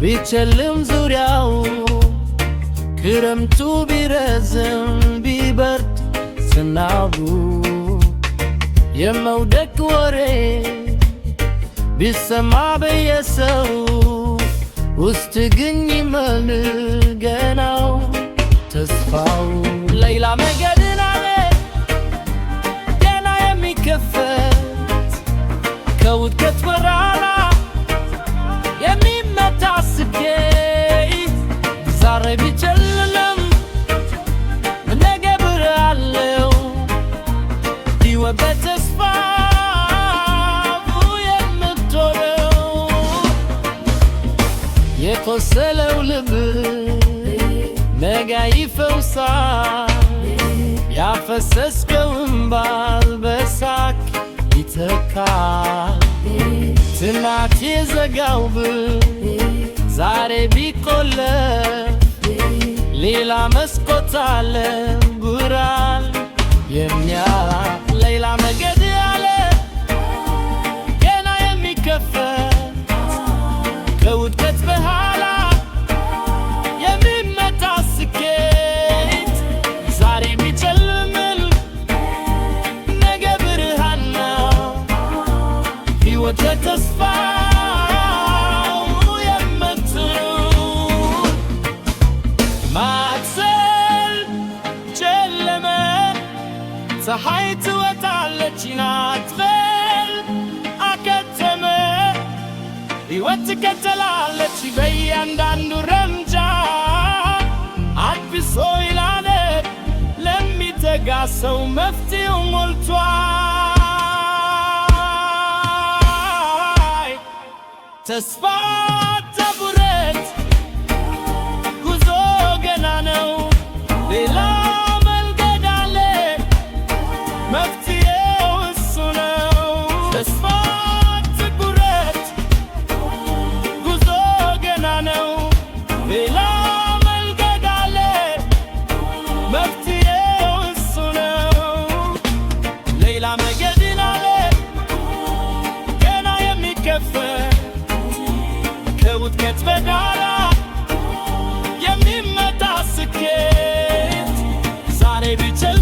ቢጨልም ዙሪያው ክረምቱ ቢረዝም ቢበርድ ዝናቡ የመውደቅ ወሬ ቢሰማ በየሰው ውስጥ ግን ይመል ገናው ተስፋው ሌላ መንገድን አለ ገና የሚከፈት ከውድቀት በኋላ የሚመታ ስኬት ዛሬ ቢጨልም ነገ ብርሃን አለው ሕይወት በተስፋ የምትኖረው የቆሰለው ልብ ነገ ይፈውሳል ያፈሰስከው እንባ በሳቅ ይተካል ትናንት የዘጋው ዛሬ ቢቆለፍ ሌላ መስኮት አለ ብርሃን የሚያይ ሌላ መንገድ አለ ገና የሚከፈት ከውድቀት በኋላ የሚመታ ስኬት ዛሬ ቢጨልም ነገ ብርሃን ነው ሕይወት በተስፋ የምትኖር ማዕበል ጨለመ ፀሐይ ትወጣለች አትበል አከተመ ሕይወት ትቀጥላለች በእያንዳንዱ እርምጃ አድሶ ይላል ለሚተጋ ሰው መፍትሄው ሞልቷል ተስፋ ተቡረት ጉዞ ገና ነው ሌላ መንገድ አለ መፍትሄው እሱ ነው ተስፋ ተቡረት ጉዞ ገና ነው ሌላ መንገድ አለ መፍትሄው እሱ ነው ሌላ መንገድ አለ ገና የሚከፈት ከውድቀት በኋላ የሚመታ ስኬት ዛሬ ቢጨልም